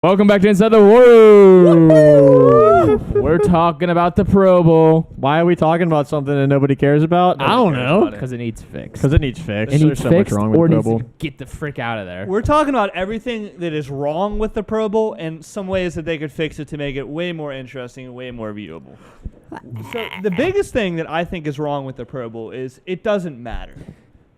Welcome back to Inside the World. We're talking about the Pro Bowl. Why are we talking about something that nobody cares about? I don't know. Because it needs fixed. Because it needs fixed. It needs There's so fixed much wrong with or the Pro needs Bowl. to get the frick out of there. We're talking about everything that is wrong with the Pro Bowl and some ways that they could fix it to make it way more interesting and way more viewable. So the biggest thing that I think is wrong with the Pro Bowl is it doesn't matter.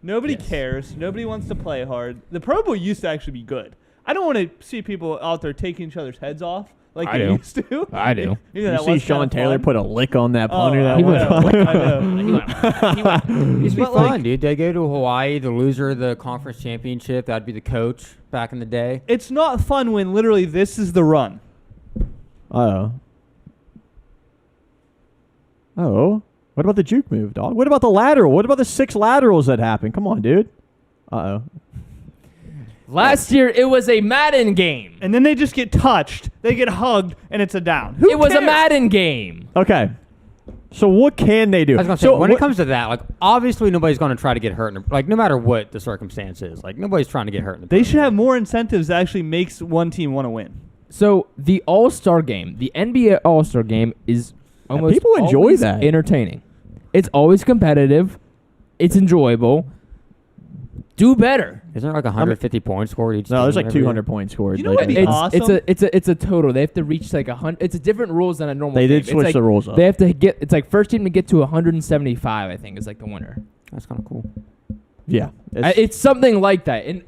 Nobody cares. Nobody wants to play hard. The Pro Bowl used to actually be good. I don't want to see people out there taking each other's heads off like they used to. I do. You see Sean Taylor put a lick on that punter that he one went time. I know. It used to be But, like- fun, dude. They go to Hawaii, the loser of the conference championship, that'd be the coach back in the day. It's not fun when literally this is the run. Oh. What about the juke move, dog? What about the lateral? What about the 6 laterals that happened? Come on, dude. Uh-oh. Last year, it was a Madden game. And then they just get touched, they get hugged, and it's a down. It was a Madden game. Okay. So what can they do? I was going to say, when it comes to that, like, obviously nobody's going to try to get hurt, like, no matter what the circumstance is. Like, nobody's trying to get hurt in the They Pro should Bowl. have more incentives that actually makes one team want to win. So the All-Star game, the NBA All-Star game is almost people enjoy always that. entertaining. It's always competitive. It's enjoyable. Do better. Isn't there like 150 points scored each No, team there's like every year? 200 points scored. You know like, what'd be anytime. awesome? It's a total. They have to reach like 100. It's a different rules than a normal. They game. did It's switch like the rules up. They have to get. It's like first team to get to 175. I think is like the winner. That's kind of cool. Yeah. It's something like that. And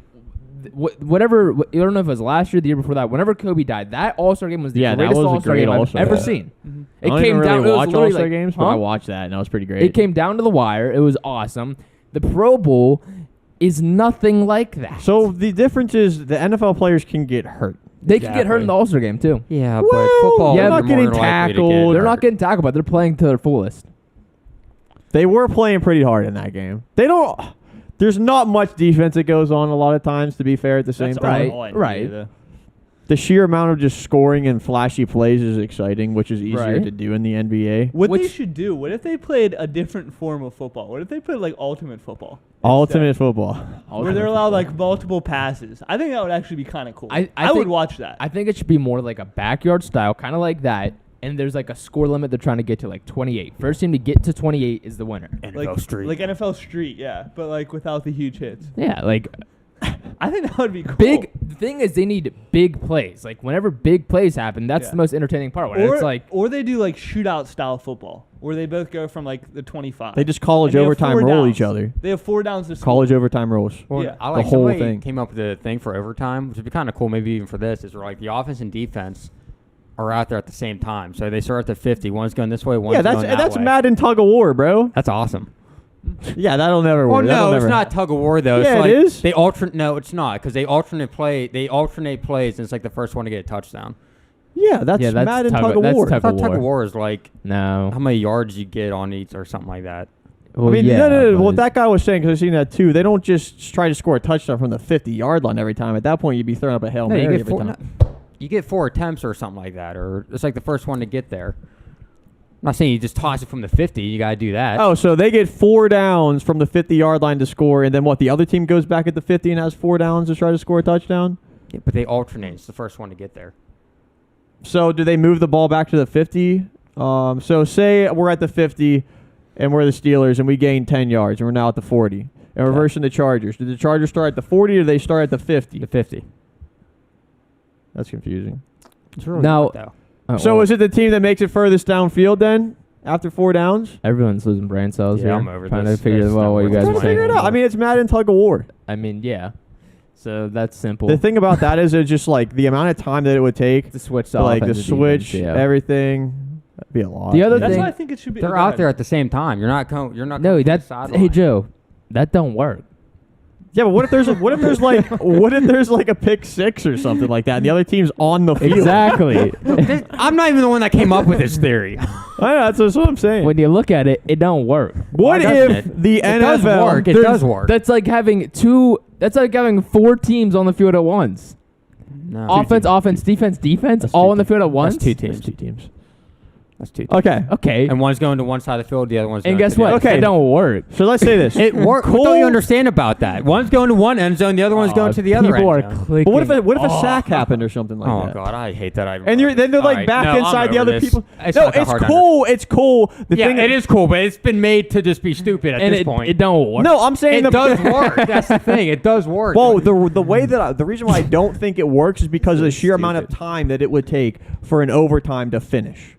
whatever. I don't know if it was last year, the year before that. Whenever Kobe died, that All-Star game was the Yeah, that greatest was a All-Star great game I've All-Star ever game. seen. Mm-hmm. I don't It came even down. really It was watch literally All-Star like, games, but I watched that, and that was pretty great. It came down to the wire. It was awesome. The Pro Bowl is nothing like that. So the difference is the NFL players can get hurt. They can get hurt in the All-Star game too. Yeah, Well, but football, yeah, they're not more getting likely to get tackled. They're not hurt. getting tackled, but they're playing to their fullest. They were playing pretty hard in that game. They don't. There's not much defense that goes on a lot of times, to be fair, at the same That's time. all I need, right. though. The sheer amount of just scoring and flashy plays is exciting, which is easier Right. to do in the NBA. What they Which- should do, what if they played a different form of football? What if they played like ultimate football? Ultimate instead? football. Where they're allowed like multiple passes. I think that would actually be kind of cool. I I would think- watch that. I think it should be more like a backyard style, kind of like that. And there's like a score limit they're trying to get to, like 28. First team to get to 28 is the winner. like Street. Like NFL Street, yeah, but like without the huge hits. Yeah, like I think that would be cool. big. The thing is, they need big plays. Like whenever big plays happen, that's Yeah. the most entertaining part. When or it's like or they do like shootout style football, where they both go from like the 25. They just college And they have overtime 4 roll downs. each other. They have 4 downs to score. College overtime rolls. Well, Yeah. I like The whole somebody thing. came up with a thing for overtime, which would be kind of cool, maybe even for this, is where like the offense and defense are out there at the same time. So they start at the 50. One's going this way, one's Yeah, going that that's way. Madden tug of war, bro. That's awesome. Yeah, that'll never Well, work. That'll no, it's never not tug of war though. Yeah, it's it like is. They alternate. No, it's not, because they alternate plays, and it's like the first one to get a touchdown. Yeah, that's Yeah, that's Madden tug- tug of that's war. tug- I thought of tug of war. war is like no. how many yards you get on each or something like that. Well, I mean, yeah, no. What but- that guy was saying, because I've seen that too, they don't just try to score a touchdown from the 50-yard line every time. At that point, you'd be throwing up a Hail No, Mary you get every four. time. You get 4 attempts or something like that, or it's like the first one to get there. I'm not saying you just toss it from the 50. You gotta do that. Oh, so they get 4 downs from the 50-yard line to score, and then what? The other team goes back at the 50 and has 4 downs to try to score a touchdown? Yeah, but they alternate. It's the first one to get there. So do they move the ball back to the 50? So say we're at the 50 and we're the Steelers and we gain 10 yards and we're now at the 40. And reversing the Chargers. Did the Chargers start at the 40 or do they start at the 50? The 50. That's confusing. It's really Now- not, though. Oh, So well, is it the team that makes it furthest downfield then after 4 downs? everyone's losing brain cells Yeah, here. I'm over trying this. to figure It's out not what you worth guys it. are Trying to figure saying. it out. I mean, it's Madden tug of war. I mean, yeah. So that's simple. The thing about that is it's just like the amount of time that it would take to switch to to like the offense and switch, defense, yeah. everything. That'd be a lot. The other That's thing- why I think it should be. They're go out ahead. there at the same time. You're not going. You're not. No, going to the that's sideline. hey Joe, that don't work. Yeah, but what if there's like a pick 6 or something like that and the other team's on the field? Exactly. I'm not even the one that came up with this theory. I know, that's what I'm saying. When you look at it, it don't work. What Why if doesn't it? the It NFL does work. It There's- does work. That's like having 4 teams on the field at once. No. Offense, defense, That's all two on the field at once. That's 2 teams. That's 2 teams. That's 2. Okay. Okay. And one's going to one side of the field, the other one's And going guess to the what? other. Okay. It don't work. So let's say this. It works. What don't you understand about that? One's going to one end zone, the other one's going to the other People are end zone. clicking. But what if a sack happened or something like Oh that? God, I hate that. And then they're like Alright, back no, I'm inside the over other this. people. It's No, not that it's hard to cool. It's cool. The Yeah, thing it is cool, but it's been made to just be stupid at and this it, point. it don't work. No, I'm saying It does work. That's the thing. It does work. Well, the way that the reason why I don't think it works is because of the sheer amount of time that it would take for an overtime to finish.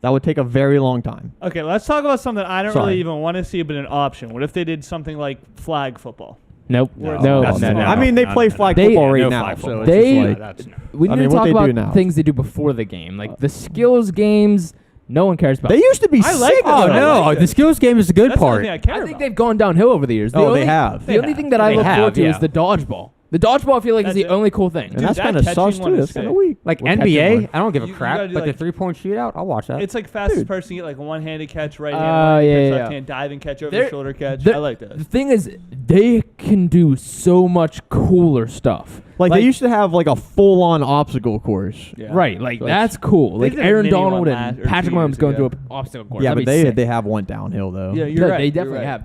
That would take a very long time. Okay, let's talk about something I don't Sorry. really even want to see, but an option. What if they did something like flag football? Nope. No, No. that's No. not- No. I mean, they play flag They- football right no now, flag so football. it's They- just like, That's no. We I need mean, to what talk they do about now. things they do before the game, like the skills games. No one cares about. they used to be I like sick. it, Oh though. I no, like the it. skills game is the good That's the only part. thing I care I think about. they've gone downhill over the years. The Oh, only, they have. The They only have. thing that I They look have, forward to yeah. is the dodgeball. The dodgeball, I feel like, is That's the it. only cool thing. And Dude, that's that kind of catching sus one too. is That's kind sick. of weak. Like We're catching NBA, one. I don't give a You crap, gotta do, but the like- 3-point shootout, I'll watch that. It's like fastest Dude. person get like one-handed catch, right Oh, hand, yeah, catch, yeah. left hand, diving catch, over They're- the shoulder catch. they're- I like The that. thing is, they can do so much cooler stuff. Like they used to have like a full-on obstacle course. Yeah. Right, like So that's cool. They Like did a Aaron mini one Donald last- and or 2 Patrick Mahomes years going ago. to an obstacle course. Yeah, That'd but be they sick. they have one downhill though. Yeah, you're right. They you're definitely right. have.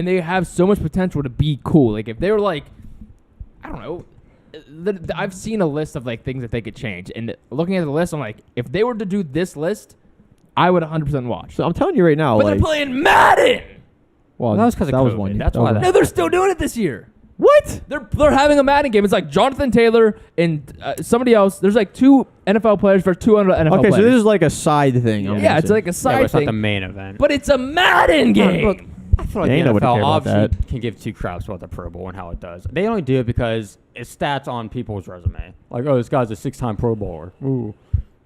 They have so much potential to be cool. Like if they were like, I don't know. I've seen a list of like things that they could change, and looking at the list, I'm like, if they were to do this list, I would 100% watch. So I'm telling you right now, But like, they're playing Madden. well, That was 'cause of that was COVID. one. That's that why was that- No, they're still doing it this year. What? They're having a Madden game. It's like Jonathan Taylor and somebody else. There's like 2 NFL players for 200 NFL Okay, players. so this is like a side thing. I'm yeah, it's guessing. like a Yeah, side but it's not thing, the main event. but it's a Madden game. Look, I feel like They ain't the nobody NFL care about obviously that. can give 2 craps about the Pro Bowl and how it does. They only do it because it's stats on people's resume. Like, oh, this guy's a 6-time Pro Bowler. Ooh.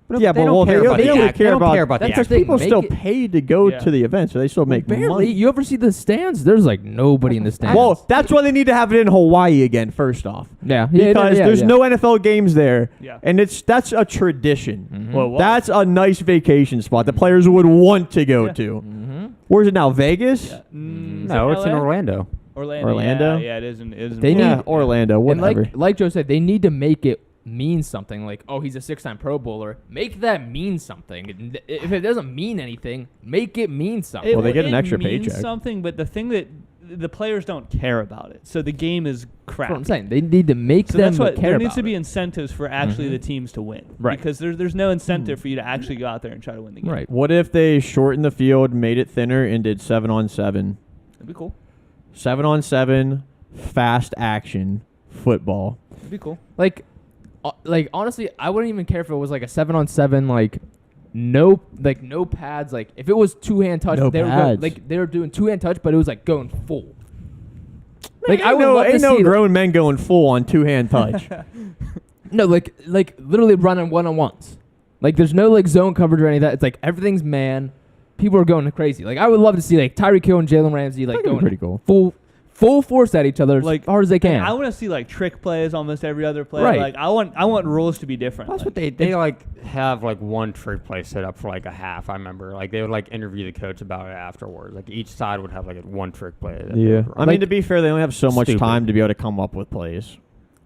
Yeah, they but don't well, care about they the only act- care they don't about care about the That's the act. thing. people Make still it- paid to go Yeah. to the event, so they still make Barely. money. You ever see the stands? There's like nobody in the stands. Well, that's why they need to have it in Hawaii again. First off, yeah, because there's no NFL games there, Yeah. and that's a tradition. Mhm. Well, what? That's a nice vacation spot the players would want to go Yeah. to. Mhm. Where's it now? Vegas? Yeah. No, it's in Orlando. Orlando. Yeah, it isn't. It isn't. They Yeah, need- Orlando. And Whatever. like Joe said, they need to make it mean something. Like, oh, he's a 6-time Pro Bowler. Make that mean something. And if it doesn't mean anything, make it mean something. Well, they get an it extra means paycheck. something, but the thing that the players don't care about it, so the game is crap. That's what I'm saying. They need to make So them that's what care there needs about to be it. incentives for actually Mhm. the teams to win, Right. Because there's no incentive for you to actually go out there and try to win the game. Right. What if they shortened the field, made it thinner, and did 7-on-7? That'd be cool. 7-on-7, fast action football. That'd be cool. Like honestly, I wouldn't even care if it was like a 7-on-7, like no pads. Like if it was 2-hand touch, No they were pads. they were doing 2-hand touch, but it was like going full. Like Man, I would love to ain't see no grown men going full on 2-hand touch. no like literally running 1-on-1s. Like there's no like zone coverage or any of that. It's like everything's man. People are going crazy. Like I would love to see like Tyreek Hill and Jalen Ramsey like That could be going pretty cool. full force at each other Like as hard as they can. I want to see like trick plays almost every other play. Right. Like I want rules to be different. That's Like, what they like have like one trick play set up for like a half. I remember like they would like interview the coach about it afterwards. Like each side would have like a one trick play. that they Yeah. would I run. mean, to be fair, they only have so much Stupid. time to be able to come up with plays.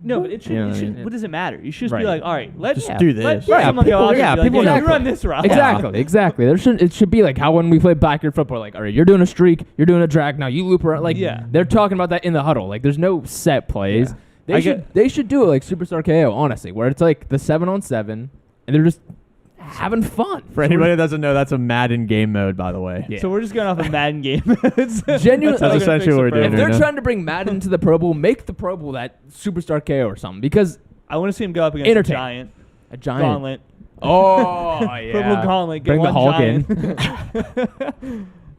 No, but it should. Yeah, you I should mean- what does it matter? You should just Right. be like, all right, let's Just do Let, this. let Yeah, someone go people- out there yeah, and be like, people yeah, know. you run this route. Exactly. It should be like how when we play backyard football, like, all right, you're doing a streak, you're doing a drag, now you loop around. Like, Yeah. they're talking about that in the huddle. Like, there's no set plays. Yeah. They should do it like Superstar KO, honestly, where it's like the 7-on-7, and they're just having fun. For anybody that doesn't know, that's a Madden game mode, by the way. Yeah. So we're just going off a Madden game. Genuinely, That's essentially what we're doing if right they're now. trying to bring Madden into the Pro Bowl, make the Pro Bowl that Superstar KO or something, because I want to see him go up against a Entertain. giant a giant. gauntlet. Oh, Purple gauntlet. Get Bring the one Hulk in. giant.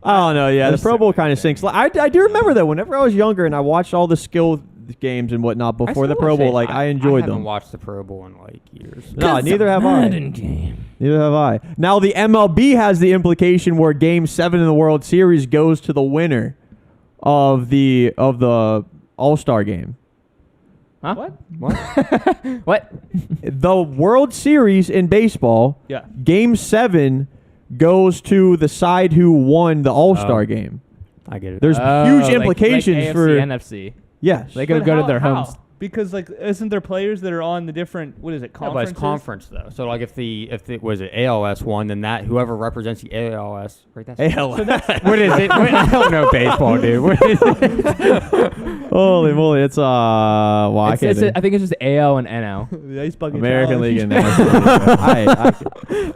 I don't know. Yeah, the There's- Pro Bowl kind of sinks. Like, I do remember that whenever I was younger and I watched all the skill games and whatnot before the Pro Bowl, like I enjoyed I haven't them. watched the Pro Bowl in like years. No, It's neither a have I. Madden game. Neither have I. Now the MLB has the implication where Game 7 in the World Series goes to the winner of the All-Star game. Huh? What? What? The World Series in baseball, Yeah. Game 7 goes to the side who won the All-Star Oh. game. I get it. There's Oh, huge like implications AFC, for NFC. yes. They could But go to how- their how? homes. Because like, isn't there players that are on the different? What is it? Yeah, but it's Conferences? conference though. So like if it was it ALS one, then that whoever represents the ALS, right? That's ALS. what is it? I don't know baseball, dude. What is it? Holy moly! It's well, I can't think. I think it's just AL and NL. The Ice Bucket American Challenge. League and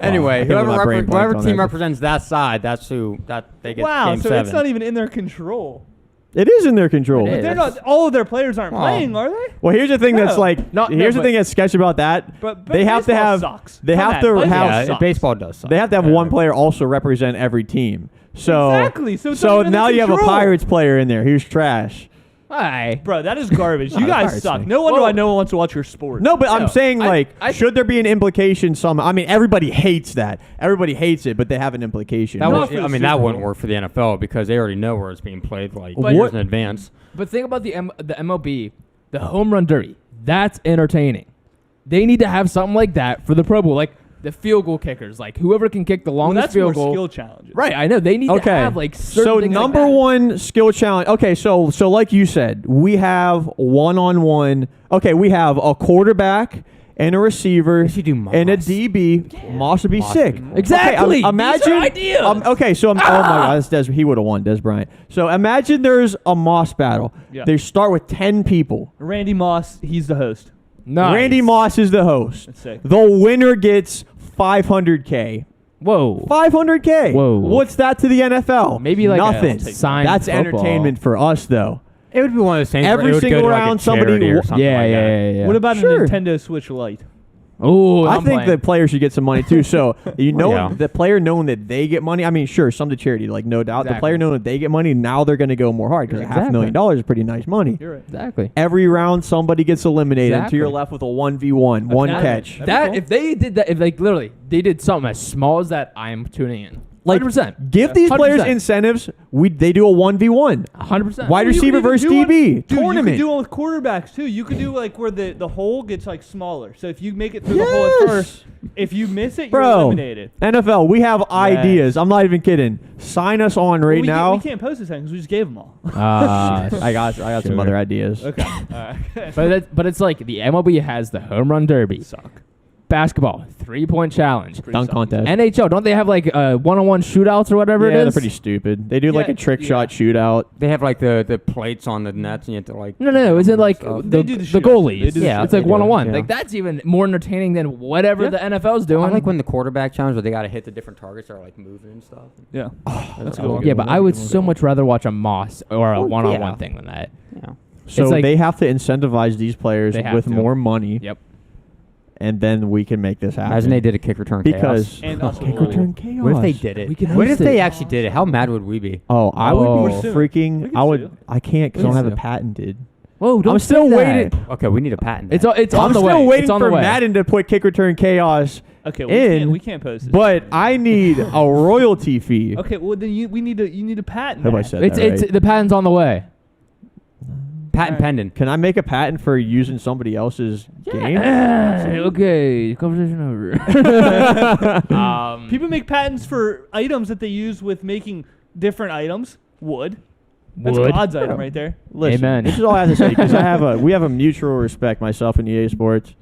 Anyway, I can't believe my brain whoever blanked on team that. represents that side, that's who they get Wow, game so 7. it's not even in their control. It is in their control. It But is. they're not. All of their players aren't Well, playing, are they? Well, here's the thing that's No. like. No, here's the but- thing that's sketchy about that. But they have to baseball have. sucks. They Come have on, to baseball have. sucks. Yeah, baseball does. Suck. They have to have one player also represent every team. So Exactly, so it's not even in now their you have a control. Pirates player in there who's trash. Hi. Bro, that is garbage. You the guys Pirates suck. thing. No wonder Whoa. why no one wants to watch your sport. No, but I'm No, saying I- should there be an implication? I mean, everybody hates that. Everybody hates it, but they have an implication. That Not would, for the I mean, Super that Bowl. wouldn't work for the NFL because they already know where it's being played like But- years in advance. But think about the MLB, the home run derby. That's entertaining. They need to have something like that for the Pro Bowl, like the field goal kickers, like whoever can kick the well, longest that's field more goal. skill challenges. Right, I know they need to have like certain so things number like that. one skill challenge. Okay, so like you said, we have one-on-one. Okay, we have a quarterback and a receiver If you do and a Moss. DB. Moss would be Moss sick. would be- Exactly. Okay, imagine. These are ideas. Okay, so oh my God, that's Des. He would have won, Des Bryant. So imagine there's a Moss battle. Yeah. They start with 10 people. Randy Moss, he's the host. Nice. Randy Moss is the host. That's sick. The winner gets $500K. Whoa. 500K. Whoa. What's that to the NFL? Maybe like nothing. a signed That's football. entertainment for us, though. It would be one of those things. Every where it would single go to like round, a somebody charity or wa- something Yeah, like yeah, that. yeah, yeah. What about Sure. a Nintendo Switch Lite? Oh, I think the player should get some money too. So Yeah. the player knowing that they get money. I mean, sure, some to charity, like no doubt. The Exactly. player knowing that they get money, now they're going to go more hard because Exactly. $500,000 is pretty nice money. You're right. exactly. Every round, somebody gets eliminated until Exactly. you're left with a 1v1, one That- catch. That'd be That cool. if they did that, if like literally they did something as small as that, I'm tuning in. Like, 100%. Give these players 100%. incentives. They do a 1v1. 100%. Wide Well, you receiver could even versus do one- DB Dude, tournament. you could do one with quarterbacks too. You could do like where the hole gets like smaller. So if you make it through the hole at first, if you miss it, you're Bro, eliminated. NFL, we have ideas. I'm not even kidding. Sign us on right Well, now. we can't post this thing because we just gave them all. I got some sure. other ideas. Okay. But it's like the MLB has the home run derby, Suck. basketball 3-point challenge, Dunk contest. NHL. Don't they have like one-on-one shootouts or whatever Yeah, it they're is? pretty stupid. They do like Yeah, a trick yeah. shot shootout. They have like the plates on the nets, and you have to like. No. Is it like So- the, They do the the shootouts. goalies? They do the Yeah, it's they like do, one-on-one. yeah. Like that's even more entertaining than whatever Yeah. the NFL's doing. I like when the quarterback challenge where they got to hit the different targets that are like moving and stuff. Yeah. That's a good one. yeah, but I would so much rather watch a Moss or a Well, one-on-one yeah. thing than that. Yeah. So It's like- they have to incentivize these players They have with to. more money, Yep. and then we can make this happen. Imagine they did a kick return because chaos. And us kick will- return chaos. What if they did it? We can What host if they it. actually did it? How mad would we be? Oh, I would Oh. be We freaking. can I would. sue. I can't because I We don't can have it sue. patented. Whoa, don't I'm say still that. waiting. Okay, we need a patent. It's that. it's I'm on the still way. waiting It's on for the way. Madden to put kick return chaos, Okay, we can't post this. but I need a royalty fee. Okay, well then you need a patent. Have I that. said It's that right? it's the patent's on the way. patent pending. Can I make a patent for using somebody else's game? Okay, conversation over. People make patents for items that they use with making different items. Wood. That's Wood. God's item right there. Listen, Amen. this is all I have to say because we have a mutual respect, myself and EA Sports.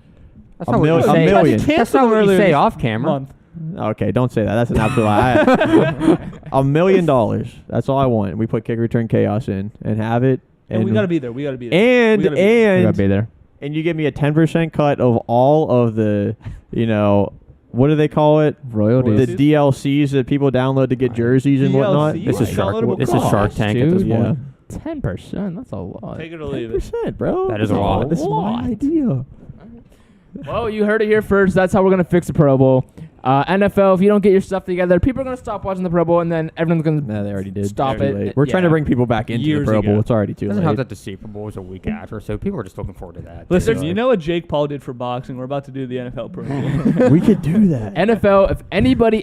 That's A not what mil- you a say. million. That's not what you say off camera. Month. Okay, don't say that. That's an absolute lie. $1 million. That's all I want. We put kick return chaos in and have it. And we gotta be there. We gotta be there. And We gotta be there. You gotta be there. and you give me a 10% cut of all of the, what do they call it? Royalties. The DLCs that people download to get jerseys and whatnot. DLC? This is Right. Shark. This is Downloadable Shark cost, Tank at this dude. Yeah. point. 10%. That's a lot. Take it or leave it. 10%, bro. That is a lot. This is my idea. Well, you heard it here first. That's how we're gonna fix the Pro Bowl. NFL, if you don't get your stuff together, people are gonna stop watching the Pro Bowl, and then everyone's gonna No, they already did. stop Too it. late. We're trying to Yeah. bring people back into the Years Pro Bowl. ago. It's already too Doesn't help late. that the Super Bowl is a week after, so people are just looking forward to that. Listen, So- you know what Jake Paul did for boxing? We're about to do the NFL Pro Bowl. We could do that. NFL. If anybody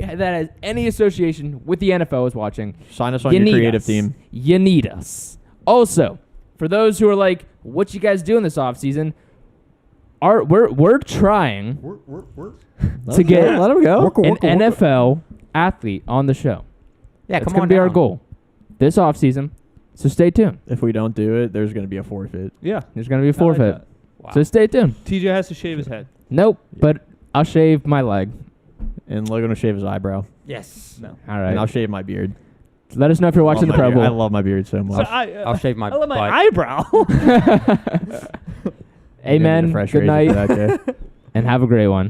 that has any association with the NFL is watching, Sign us on you your need creative us. team. You need us. Also, for those who are like, "What you guys doing this offseason?" We're trying to get Let him go. an NFL athlete on the show. Yeah, That's come gonna on be our down. goal this offseason. So stay tuned. If we don't do it, there's going to be a forfeit. Yeah. There's gonna be a I like forfeit. that. Wow. So stay tuned. TJ has to shave his head. Nope, Yeah. but I'll shave my leg. And Logan will shave his eyebrow. Yes. No. All And I'll right. shave my beard. Let us know if you're watching the Love my Pro beard. I Bowl. love my beard so So much. I'll shave my I love my butt. eyebrow. You didn't need a Amen. fresh Good razor night, for that, Jay. and have a great one.